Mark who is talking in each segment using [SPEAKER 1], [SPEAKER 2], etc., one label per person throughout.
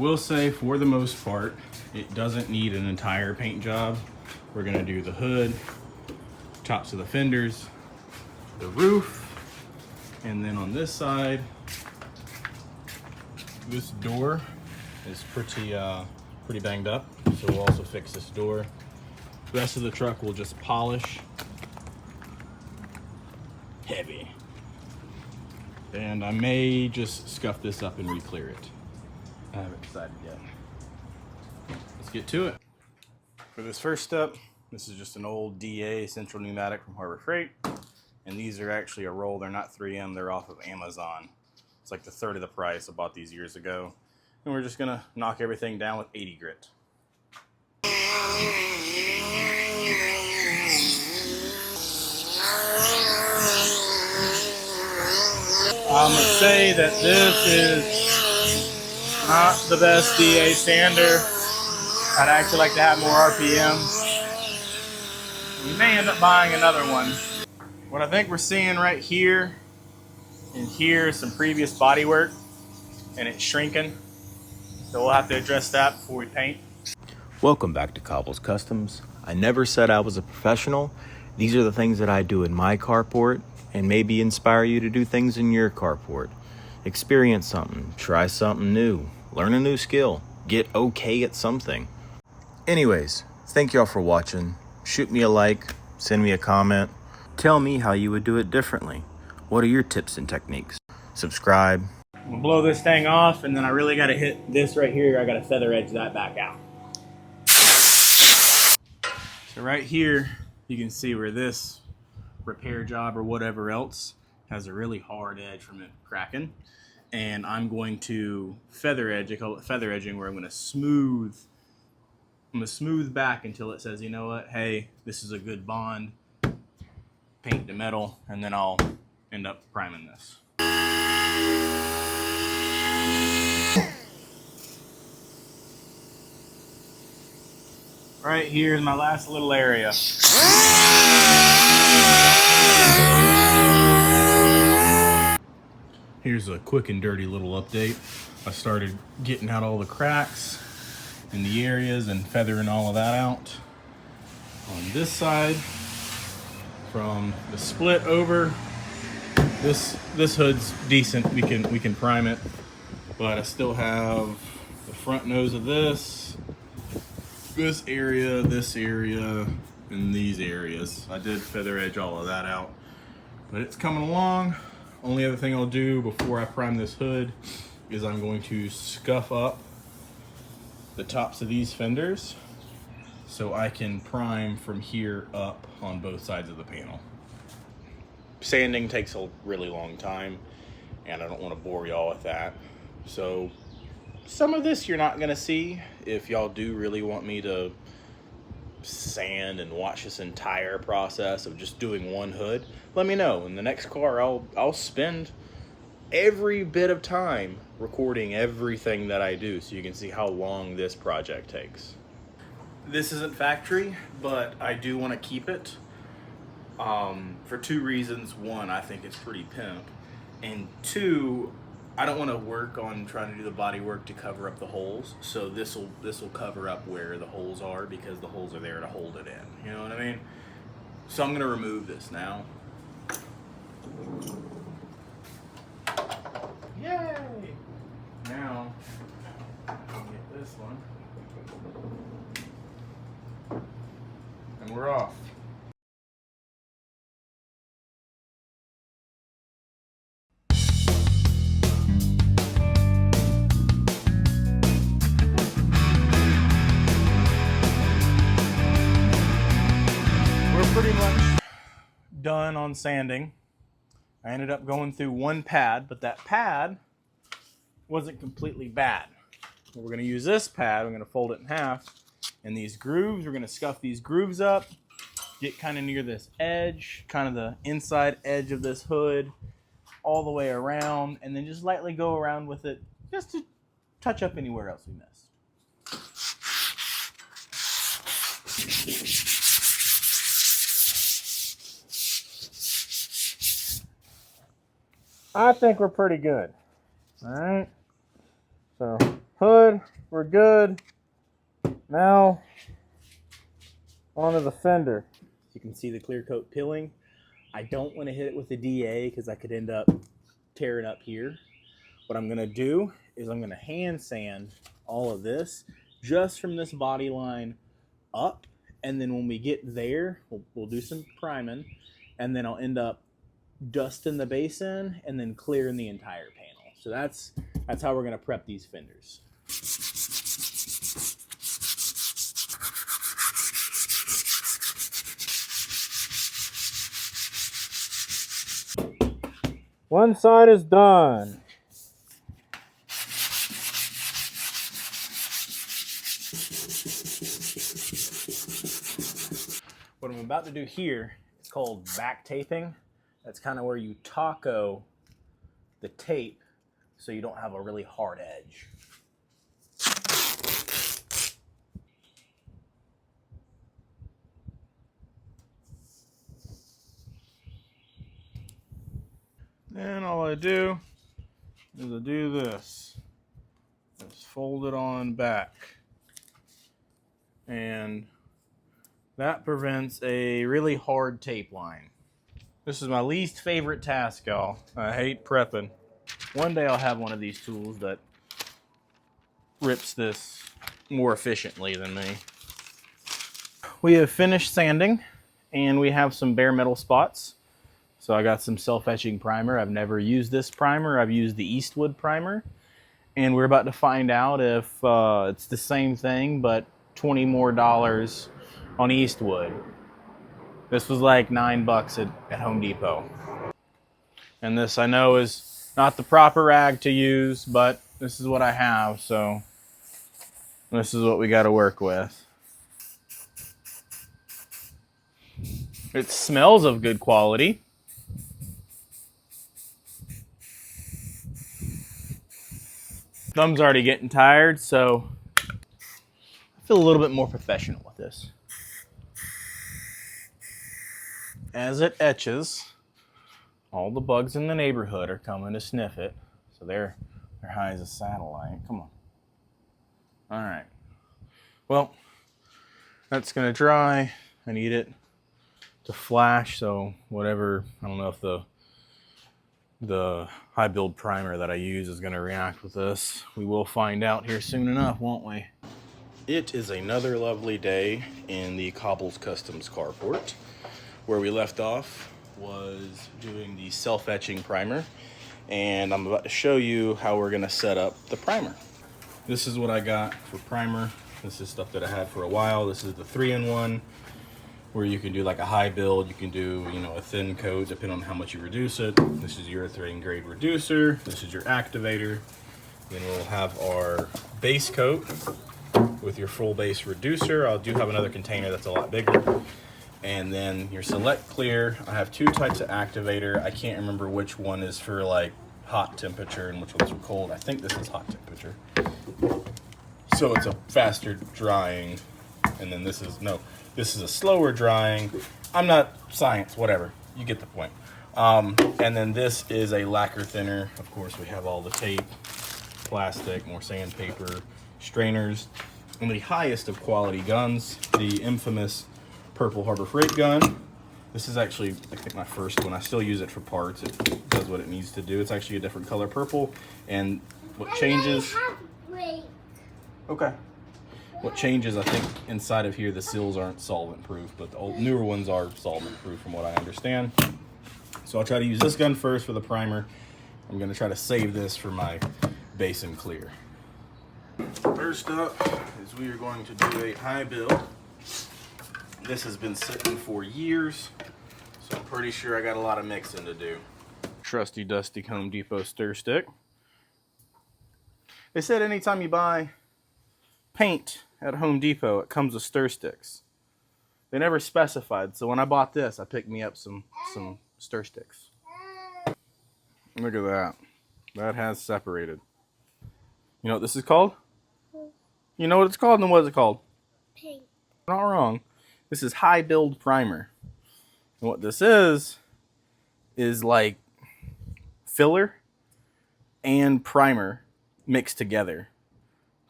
[SPEAKER 1] will say for the most part, it doesn't need an entire paint job. We're gonna do the hood, tops of the fenders, the roof, and then on this side, this door is pretty banged up, so we'll also fix this door. The rest of the truck will just polish. Heavy. And I may just scuff this up and re-clear it. I haven't decided yet. Let's get to it. For this first step, this is just an old DA central pneumatic from Harbor Freight. And these are actually a roll. They're not 3M, they're off of Amazon. It's like the third of the price. I bought these years ago. And we're just gonna knock everything down with 80 grit. I'm gonna say that this is not the best DA sander. I'd actually like to have more RPM. We may end up buying another one. What I think we're seeing right here and here is some previous body work, and it's shrinking. So we'll have to address that before we paint.
[SPEAKER 2] Welcome back to Cobble's Customs. I never said I was a professional. These are the things that I do in my carport and maybe inspire you to do things in your carport. Experience something, try something new, learn a new skill, get okay at something. Anyways, thank y'all for watching. Shoot me a like, send me a comment. Tell me how you would do it differently. What are your tips and techniques? Subscribe.
[SPEAKER 1] I'm gonna blow this thing off, and then I really gotta hit this right here. I gotta feather edge that back out. So right here, you can see where this repair job or whatever else has a really hard edge from it cracking. And I'm going to feather edge, I call it feather edging, where I'm gonna smooth back until it says, you know what, hey, this is a good bond. Paint the metal, and then I'll end up priming this. Right here is my last little area. Here's a quick and dirty little update. I started getting out all the cracks in the areas and feathering all of that out. On this side, from the split over, this hood's decent. We can prime it, but I still have the front nose of this area, and these areas. I did feather edge all of that out, but it's coming along. Only other thing I'll do before I prime this hood is I'm going to scuff up the tops of these fenders so I can prime from here up on both sides of the panel. Sanding takes a really long time, and I don't want to bore y'all with that. So some of this you're not gonna see. If y'all do really want me to sand and watch this entire process of just doing one hood, let me know. In the next car, I'll spend every bit of time recording everything that I do so you can see how long this project takes. This isn't factory, but I do want to keep it for two reasons. One, I think it's pretty pimp, and two, I don't want to work on trying to do the body work to cover up the holes. So this will cover up where the holes are, because the holes are there to hold it in. You know what I mean? So I'm gonna remove this now. Yay! Now I'll get this one, and we're off. Pretty much done on sanding. I ended up going through one pad, but that pad wasn't completely bad. We're going to use this pad. We're going to fold it in half, and these grooves, we're going to scuff these grooves up, get kind of near this edge, kind of the inside edge of this hood, all the way around, and then just lightly go around with it just to touch up anywhere else we missed. I think we're pretty good. All right. So Hood, we're good. Now, onto the fender.
[SPEAKER 2] You can see the clear coat peeling. I don't want to hit it with the DA because I could end up tearing up here. What I'm going to do is I'm going to hand sand all of this just from this body line up. And then when we get there, we'll do some priming. And then I'll end up dusting the base in and then clearing the entire panel. So that's how we're going to prep these fenders.
[SPEAKER 1] One side is done.
[SPEAKER 2] What I'm about to do here is called back taping. That's kind of where you taco the tape so you don't have a really hard edge.
[SPEAKER 1] And all I do is I do this. Just fold it on back. And that prevents a really hard tape line. This is my least favorite task, y'all. I hate prepping. One day I'll have one of these tools that rips this more efficiently than me. We have finished sanding and we have some bare metal spots. So I got some self-etching primer. I've never used this primer. I've used the Eastwood primer. And we're about to find out if it's the same thing, but $20 more on Eastwood. This was like $9 at Home Depot. And this I know is not the proper rag to use, but this is what I have, so this is what we got to work with. It smells of good quality. Thumb's already getting tired, so I feel a little bit more professional with this. As it etches, all the bugs in the neighborhood are coming to sniff it, so they're high as a satellite. Come on. All right. Well, that's gonna dry. I need it to flash, so whatever, I don't know if the high build primer that I use is going to react with this. We will find out here soon enough, won't we? It is another lovely day in the Cobbles Customs carport. Where we left off was doing the self-etching primer, and I'm about to show you how we're going to set up the primer. This is what I got for primer. This is stuff that I had for a while. This is the 3-in-1. Where you can do like a high build, you can do, a thin coat depending on how much you reduce it. This is urethane grade reducer. This is your activator. Then we'll have our base coat with your full base reducer. I do have another container that's a lot bigger. And then your select clear. I have two types of activator. I can't remember which one is for like hot temperature and which one's for cold. I think this is hot temperature. So it's a faster drying. And then this is a slower drying. I'm not science, whatever. You get the point. And then this is a lacquer thinner. Of course, we have all the tape, plastic, more sandpaper, strainers, and the highest of quality guns, the infamous Purple Harbor Freight gun. This is actually, I think, my first one. I still use it for parts. It does what it needs to do. It's actually a different color purple. And what changes... Okay. What changes, I think, inside of here, the seals aren't solvent proof, but the newer ones are solvent proof from what I understand. So I'll try to use this gun first for the primer. I'm going to try to save this for my base and clear. First up is we are going to do a high build. This has been sitting for years, so I'm pretty sure I got a lot of mixing to do. Trusty dusty Home Depot stir stick. They said anytime you buy paint at Home Depot, it comes with stir sticks. They never specified, so when I bought this, I picked me up some stir sticks. Look at that. That has separated. You know what this is called? You know what it's called? Then what is it called?
[SPEAKER 3] Paint.
[SPEAKER 1] Not wrong. This is high build primer. And what this is like filler and primer mixed together.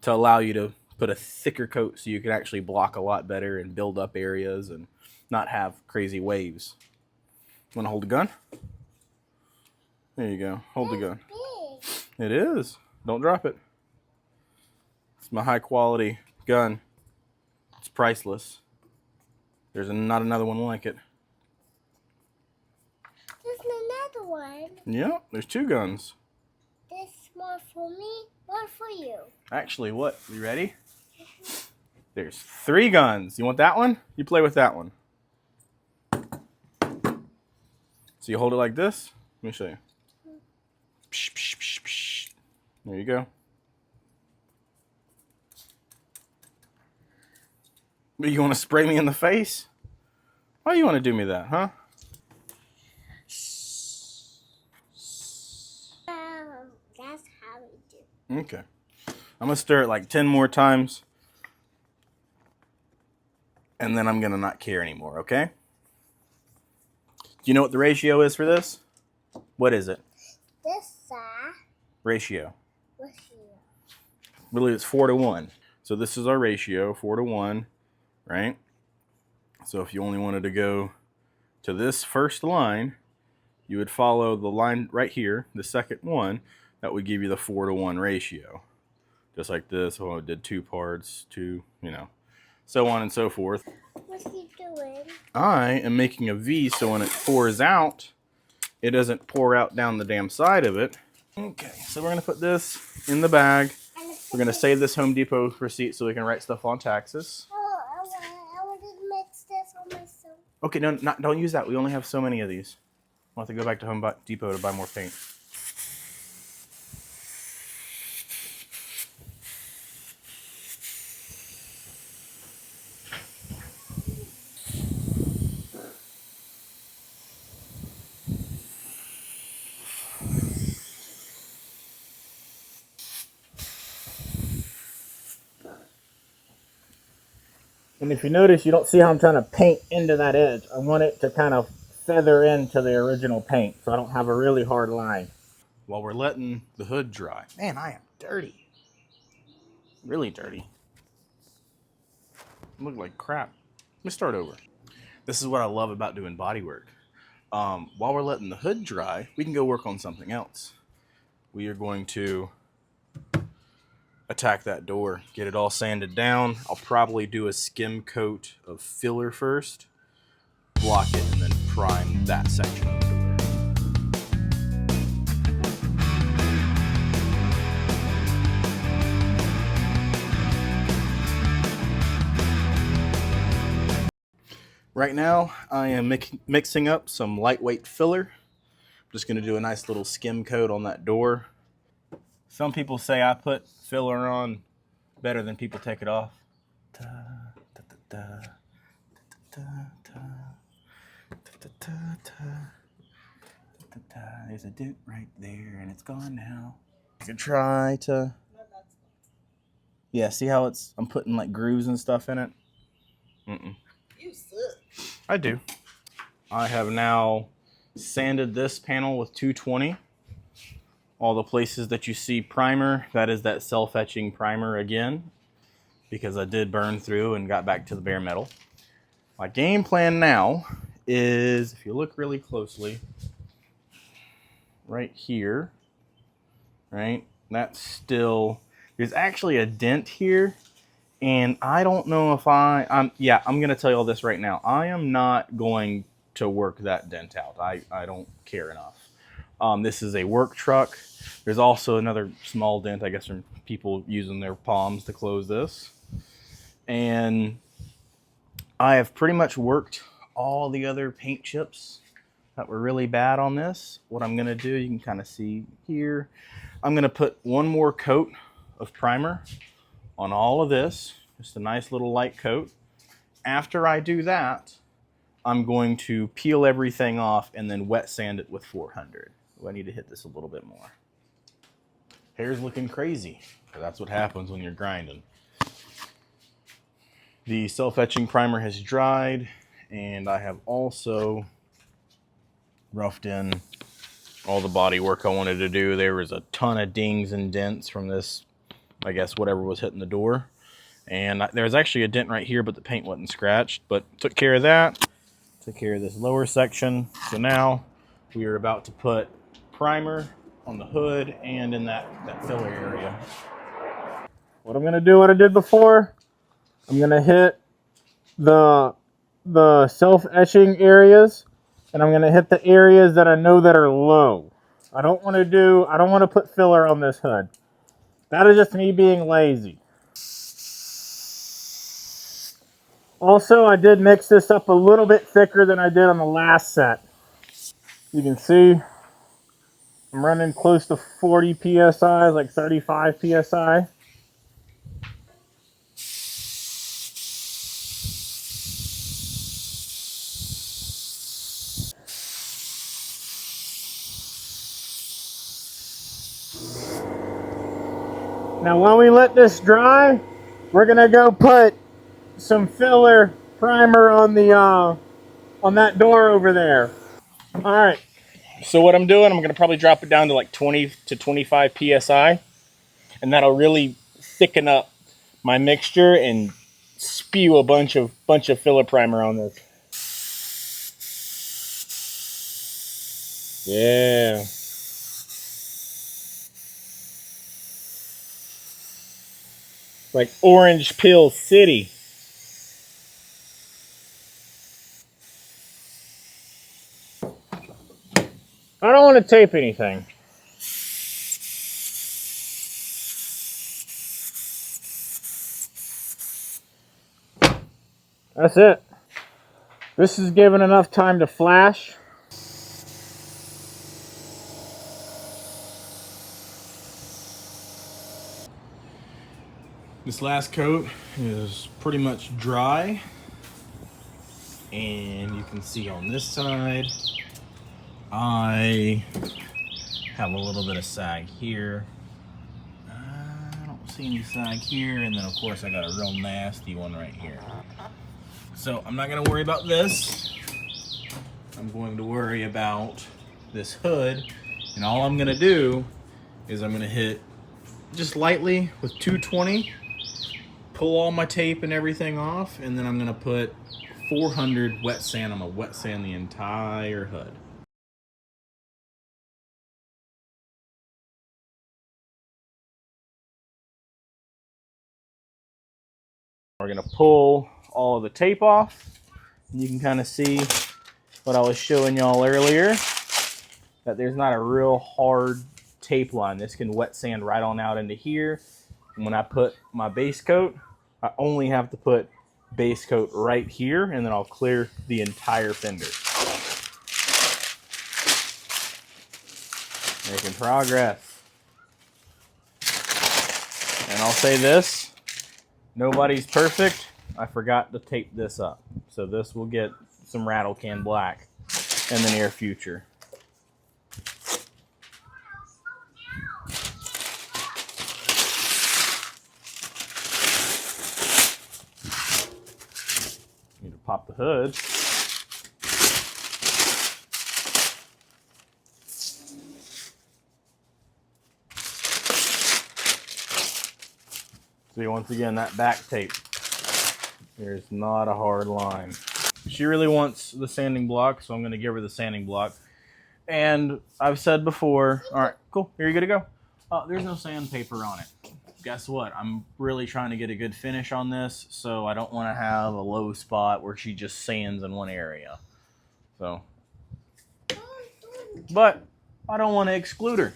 [SPEAKER 1] to allow you to put a thicker coat so you can actually block a lot better and build up areas and not have crazy waves. Want to hold the gun? There you go. Hold the gun. It is. Don't drop it. It's my high quality gun. It's priceless. There's not another one like it.
[SPEAKER 3] There's another one.
[SPEAKER 1] Yep, there's 2 guns.
[SPEAKER 3] This one for me, one for you.
[SPEAKER 1] Actually, what? You ready? There's 3 guns. You want that one? You play with that one. So you hold it like this. Let me show you. Psh, psh, psh, psh. There you go. You want to spray me in the face? Why do you want to do me that, huh?
[SPEAKER 3] That's how we do.
[SPEAKER 1] Okay. I'm going to stir it like 10 more times. And then I'm going to not care anymore, okay? Do you know what the ratio is for this? What is it?
[SPEAKER 3] This side.
[SPEAKER 1] Ratio.
[SPEAKER 3] What's here?
[SPEAKER 1] I believe it's 4 to 1. So this is our ratio, 4 to 1, right? So if you only wanted to go to this first line, you would follow the line right here, the second one, that would give you the 4 to 1 ratio. Just like this, oh, it did 2 parts, 2, you know, so on and so forth.
[SPEAKER 3] What's he doing?
[SPEAKER 1] I am making a V so when it pours out, it doesn't pour out down the damn side of it. Okay, so we're going to put this in the bag. We're going to save this Home Depot receipt so we can write stuff on taxes.
[SPEAKER 3] Oh, I want to mix this on myself.
[SPEAKER 1] Okay, no, don't use that. We only have so many of these. We'll have to go back to Home Depot to buy more paint.
[SPEAKER 4] And if you notice, you don't see how I'm trying to paint into that edge. I want it to kind of feather into the original paint so I don't have a really hard line.
[SPEAKER 1] While we're letting the hood dry. Man, I am dirty. Really dirty. I look like crap. Let me start over. This is what I love about doing body work. While we're letting the hood dry, we can go work on something else. We are going to attack that door, get it all sanded down. I'll probably do a skim coat of filler first, block it, and then prime that section of the door. Right now, I am mixing up some lightweight filler. I'm just going to do a nice little skim coat on that door. Some people say I put filler on better than people take it off. There's a dent right there, and it's gone now. I can try to... Yeah, see how I'm putting like grooves and stuff in it? Mm-mm.
[SPEAKER 3] You suck.
[SPEAKER 1] I do. I have now sanded this panel with 220. All the places that you see primer, that is that self-etching primer again, because I did burn through and got back to the bare metal. My game plan now is, if you look really closely, right here, right, that's still, there's actually a dent here. And I don't know if I'm going to tell you all this right now. I am not going to work that dent out. I don't care enough. This is a work truck. There's also another small dent, I guess, from people using their palms to close this. And I have pretty much worked all the other paint chips that were really bad on this. What I'm going to do, you can kind of see here. I'm going to put one more coat of primer on all of this, just a nice little light coat. After I do that, I'm going to peel everything off and then wet sand it with 400. Oh, I need to hit this a little bit more. Hair's looking crazy. That's what happens when you're grinding. The self-etching primer has dried, and I have also roughed in all the body work I wanted to do. There was a ton of dings and dents from this I guess whatever was hitting the door. And there was actually a dent right here, but the paint wasn't scratched. But took care of that. Took care of this lower section. So now we are about to put primer on the hood and in that filler area.
[SPEAKER 4] What I'm gonna do, what I did before, I'm gonna hit the self-etching areas, and I'm gonna hit the areas that I know that are low. I don't want to put filler on this hood. That is just me being lazy. Also, I did mix this up a little bit thicker than I did on the last set. You can see I'm running close to 40 psi, like 35 psi. Now when we let this dry, we're gonna go put some filler primer on the on that door over there. All right.
[SPEAKER 1] So what I'm doing, I'm gonna probably drop it down to like 20 to 25 psi, and that'll really thicken up my mixture and spew a bunch of filler primer on this. Yeah. Like Orange Pill City.
[SPEAKER 4] I don't want to tape anything. That's it. This is given enough time to flash.
[SPEAKER 1] This last coat is pretty much dry, and you can see on this side I have a little bit of sag here. I don't see any sag here, and then of course I got a real nasty one right here. So I'm not going to worry about this. I'm going to worry about this hood, and all I'm going to do is I'm going to hit just lightly with 220, pull all my tape and everything off, and then I'm going to put 400 wet sand. I'm going to wet sand the entire hood. We're going to pull all of the tape off. You can kind of see what I was showing y'all earlier, that there's not a real hard tape line. This can wet sand right on out into here. And when I put my base coat, I only have to put base coat right here, and then I'll clear the entire fender. Making progress. And I'll say this, nobody's perfect. I forgot to tape this up. So this will get some rattle can black in the near future. Need to pop the hood. See, once again, that back tape, there's not a hard line. She really wants the sanding block, so I'm going to give her the sanding block. And I've said before, all right, cool, here you go to go. There's no sandpaper on it. Guess what? I'm really trying to get a good finish on this, so I don't want to have a low spot where she just sands in one area. So, but I don't want to exclude her.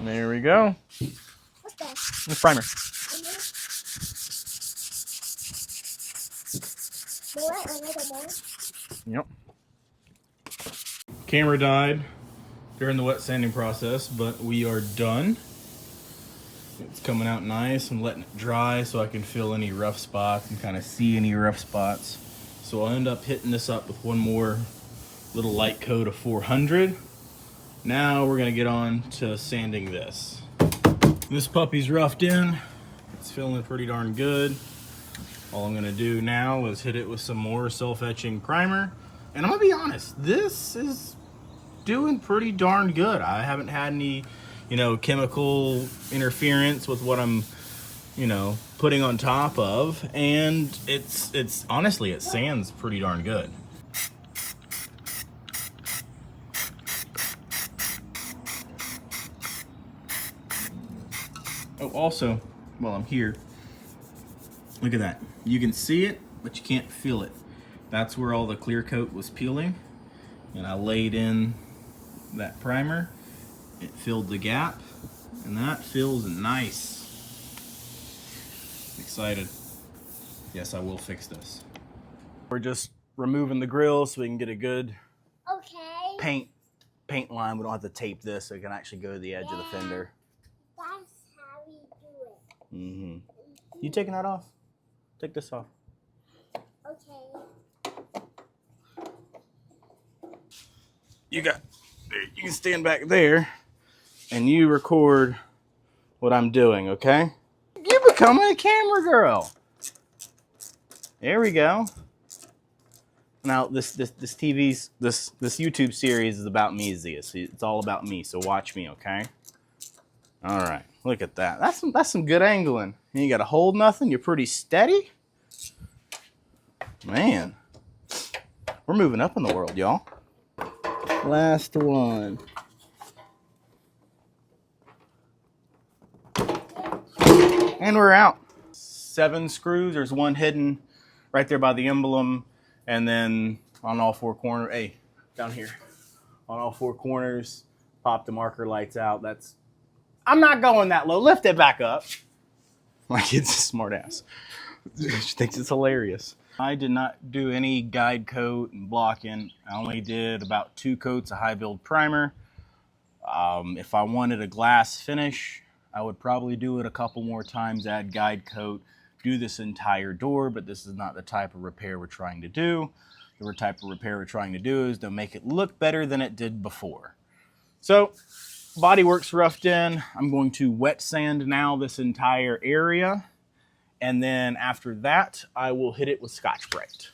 [SPEAKER 1] There we go.
[SPEAKER 3] What's that?
[SPEAKER 1] The primer. Yep. Camera died during the wet sanding process, but we are done. It's coming out nice. I'm letting it dry so I can feel any rough spots and kind of see any rough spots. So I'll end up hitting this up with one more little light coat of 400. Now we're gonna get on to sanding this. This puppy's roughed in. It's feeling pretty darn good. All I'm gonna do now is hit it with some more self-etching primer. And I'm gonna be honest, this is doing pretty darn good. I haven't had any, chemical interference with what I'm, putting on top of, and it's honestly, it sands pretty darn good. Oh, also, while I'm here, look at that. You can see it, but you can't feel it. That's where all the clear coat was peeling, and I laid in that primer. It filled the gap, and that feels nice. Excited. Yes, I will fix this. We're just removing the grill so we can get a good
[SPEAKER 3] Okay.
[SPEAKER 2] paint line. We don't have to tape this, so it can actually go to the edge of the fender.
[SPEAKER 3] That's how we do it.
[SPEAKER 2] Mm-hmm. You taking that off? Take this off.
[SPEAKER 3] Okay.
[SPEAKER 1] You can stand back there and you record what I'm doing, okay? You're becoming a camera girl. There we go. Now this YouTube series is about me, Zia. It's all about me, so watch me, okay? All right, look at that. That's some good angling. You got to hold nothing. You're pretty steady. Man, we're moving up in the world, y'all. Last one. And we're out. 7 screws. There's one hidden right there by the emblem. And then on all 4 corners, hey, down here. On all 4 corners, pop the marker lights out. I'm not going that low. Lift it back up. My kid's a smart ass. She thinks it's hilarious. I did not do any guide coat and blocking. I only did about 2 coats of high build primer. If I wanted a glass finish, I would probably do it a couple more times, add guide coat, do this entire door, but this is not the type of repair we're trying to do. The type of repair we're trying to do is to make it look better than it did before. So, bodywork's roughed in. I'm going to wet sand now this entire area. And then after that, I will hit it with Scotch-Brite.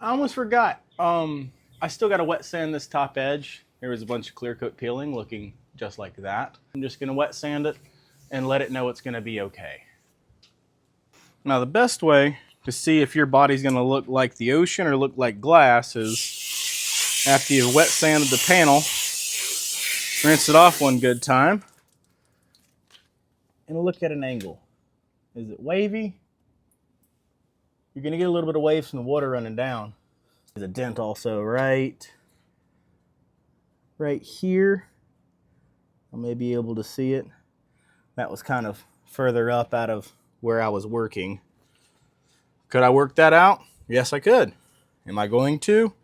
[SPEAKER 1] I almost forgot. I still got to wet sand this top edge. There was a bunch of clear coat peeling looking just like that. I'm just going to wet sand it and let it know it's going to be okay. Now the best way to see if your body's going to look like the ocean or look like glass is after you've wet sanded the panel, rinse it off one good time, and look at an angle. Is it wavy? You're going to get a little bit of waves from the water running down. There's a dent also right here. I may be able to see it. That was kind of further up out of where I was working. Could I work that out? Yes, I could. Am I going to?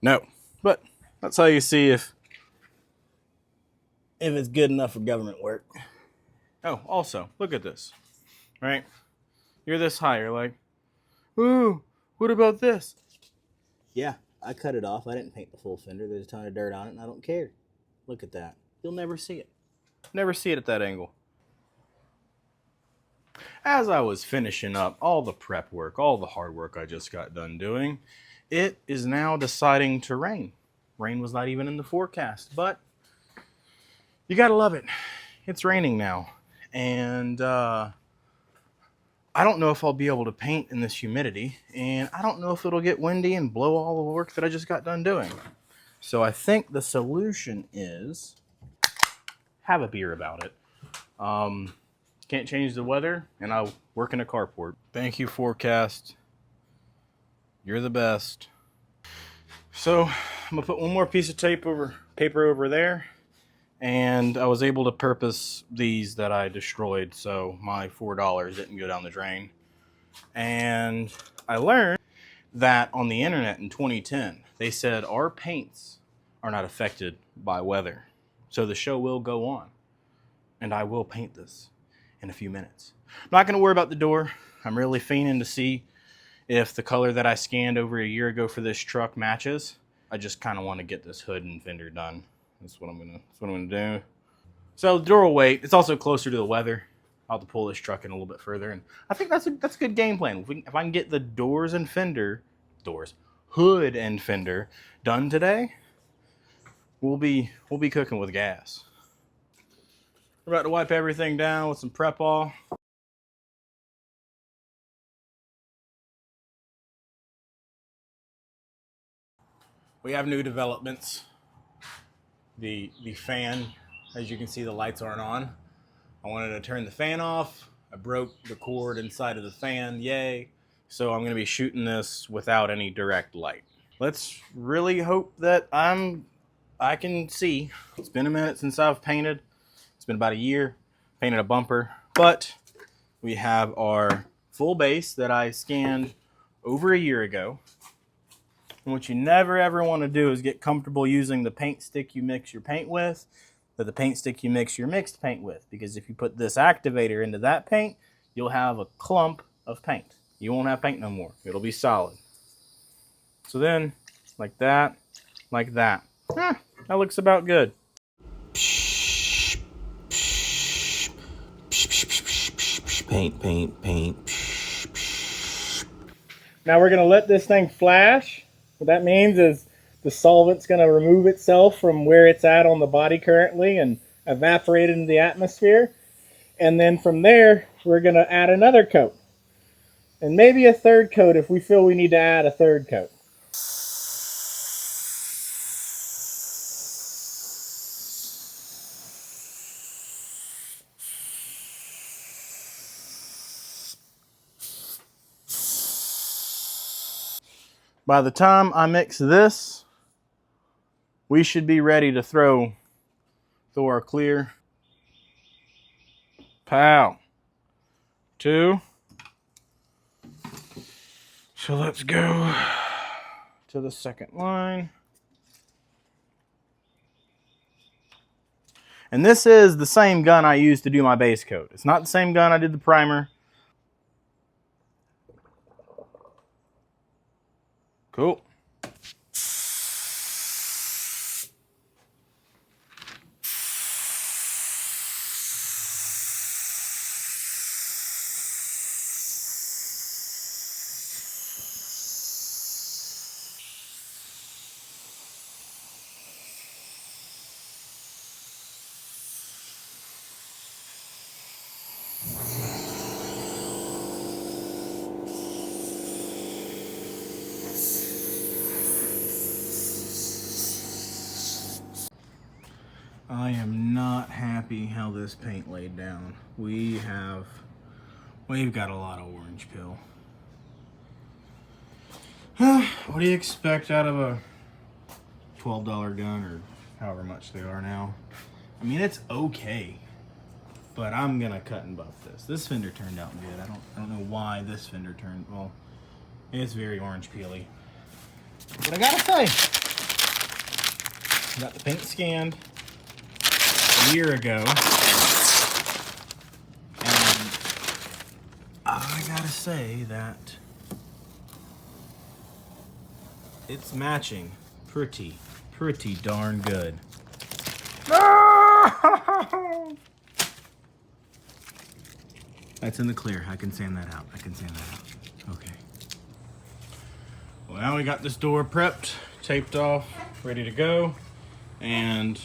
[SPEAKER 1] No. But that's how you see if it's good enough for government work. Oh, also, look at this. Right? You're this high. You're like, ooh, what about this? Yeah, I cut it off. I didn't paint the full fender. There's a ton of dirt on it, and I don't care. Look at that. You'll never see it. Never see it at that angle. As I was finishing up all the prep work, all the hard work I just got done doing, it is now deciding to rain. Rain was not even in the forecast, but you gotta love it. It's raining now, and I don't know if I'll be able to paint in this humidity, and I don't know if it'll get windy and blow all the work that I just got done doing. So I think the solution is have a beer about it. Can't change the weather, and I work in a carport. Thank you, forecast. You're the best. So I'm gonna put one more piece of paper over there, and I was able to purpose these that I destroyed, so my $4 didn't go down the drain. And I learned that on the internet in 2010, they said our paints are not affected by weather. So the show will go on, and I will paint this in a few minutes. I'm not going to worry about the door. I'm really fiending to see if the color that I scanned over a year ago for this truck matches. I just kind of want to get this hood and fender done. That's what I'm gonna do. So the door will wait. It's also closer to the weather. I'll have to pull this truck in a little bit further, and I think that's a good game plan. If I can get the hood and fender done today, we'll be cooking with gas. We're about to wipe everything down with some Prep-All. We have new developments. The fan, as you can see, the lights aren't on. I wanted to turn the fan off. I broke the cord inside of the fan, yay. So I'm gonna be shooting this without any direct light. Let's really hope that I can see. It's been a minute since I've painted. It's been about a year. Painted a bumper, but we have our full base that I scanned over a year ago. And what you never ever want to do is get comfortable using the paint stick you mix your paint with, or the paint stick you mix your mixed paint with. Because if you put this activator into that paint, you'll have a clump of paint. You won't have paint no more. It'll be solid. So then, like that, like that. That looks about good.
[SPEAKER 2] Paint.
[SPEAKER 4] Now we're going to let this thing flash. What that means is the solvent's going to remove itself from where it's at on the body currently and evaporate into the atmosphere. And then from there, we're going to add another coat. And maybe a third coat if we feel we need to add a third coat.
[SPEAKER 1] By the time I mix this, we should be ready to throw our clear. Pow. 2. So let's go to the second line. And this is the same gun I used to do my base coat. It's not the same gun I did the primer. Cool. I am not happy how this paint laid down. We've got a lot of orange peel. What do you expect out of a $12 gun or however much they are now? I mean, it's okay, but I'm gonna cut and buff this. This fender turned out good. I don't know why this fender turned, well, it's very orange peely. But I gotta say, I got the paint scanned a year ago, and I gotta say that it's matching pretty darn good. That's in the clear. I can sand that out. Okay. Well, now we got this door prepped, taped off, ready to go, and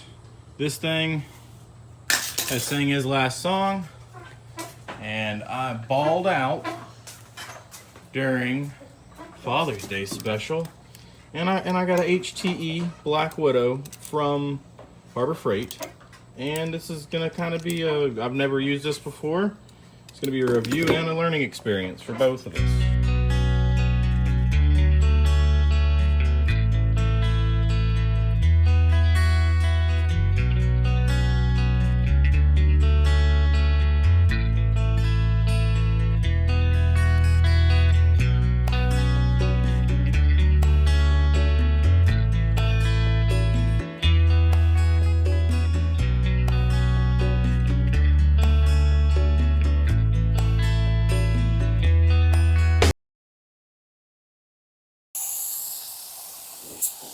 [SPEAKER 1] this thing has sang his last song, and I balled out during Father's Day special, and I got a HTE Black Widow from Harbor Freight, and this is gonna kind of be I've never used this before. It's gonna be a review and a learning experience for both of us.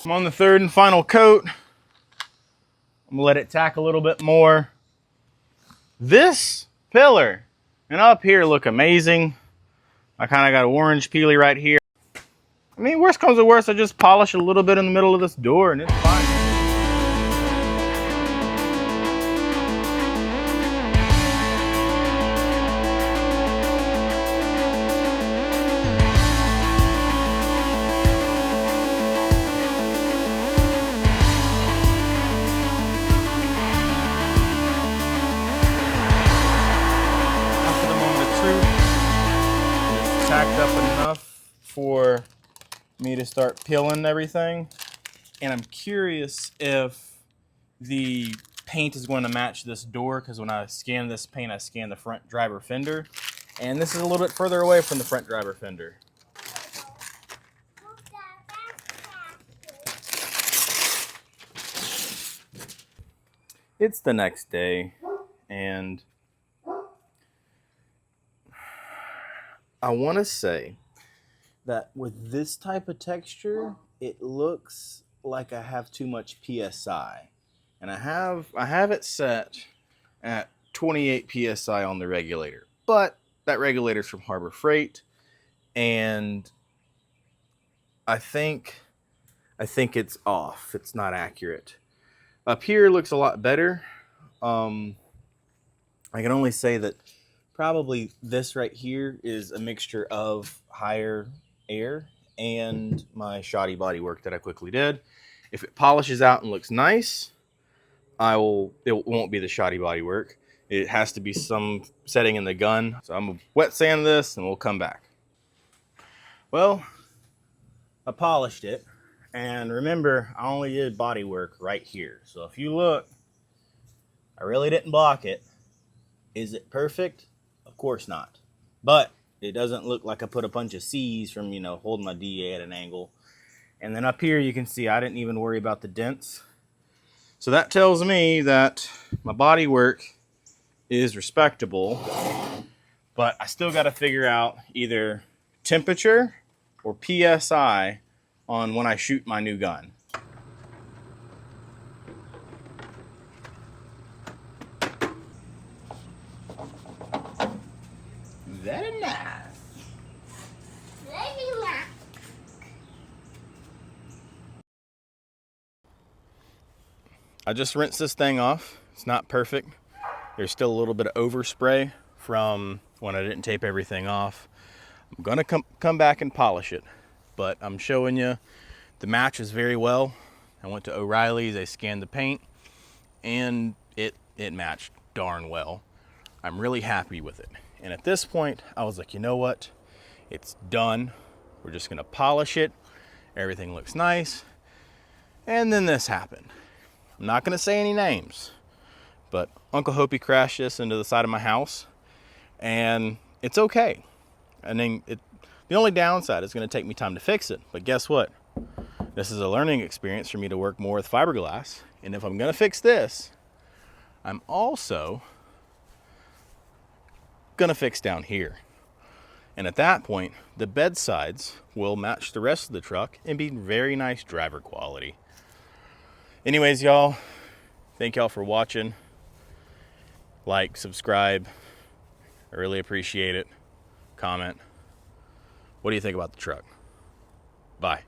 [SPEAKER 1] I'm on the third and final coat. I'm gonna let it tack a little bit more. This pillar and up here look amazing. I kind of got an orange peely right here. I mean, worst comes to worst, I just polish a little bit in the middle of this door and it's fine. After the moment of truth, it's tacked up enough for me to start peeling everything. And I'm curious if the paint is going to match this door, because when I scan this paint, I scan the front driver fender. And this is a little bit further away from the front driver fender. It's the next day, and I want to say that with this type of texture, it looks like I have too much PSI. And I have it set at 28 PSI on the regulator. But that regulator's from Harbor Freight, and I think it's off. It's not accurate. Up here looks a lot better. I can only say that probably this right here is a mixture of higher air and my shoddy body work that I quickly did. If it polishes out and looks nice, it won't be the shoddy body work. It has to be some setting in the gun. So I'm gonna wet sand this and we'll come back. Well, I polished it, and remember, I only did body work right here. So if you look, I really didn't block it. Is it perfect? Of course not. But it doesn't look like I put a bunch of C's from, holding my DA at an angle. And then up here you can see I didn't even worry about the dents. So that tells me that my body work is respectable, but I still got to figure out either temperature or PSI on when I shoot my new gun. Very nice.
[SPEAKER 3] Very nice.
[SPEAKER 1] I just rinsed this thing off. It's not perfect. There's still a little bit of overspray from when I didn't tape everything off. I'm gonna come back and polish it, but I'm showing you the matches very well. I went to O'Reilly's, I scanned the paint, and it matched darn well. I'm really happy with it. And at this point, I was like, you know what? It's done. We're just gonna polish it. Everything looks nice. And then this happened. I'm not gonna say any names, but Uncle Hopi crashed this into the side of my house, and it's okay. And then the only downside is gonna take me time to fix it. But guess what? This is a learning experience for me to work more with fiberglass. And if I'm gonna fix this, I'm also gonna fix down here. And at that point, the bed sides will match the rest of the truck and be very nice driver quality. Anyways, y'all, thank y'all for watching. Like, subscribe. I really appreciate it. Comment. What do you think about the truck? Bye.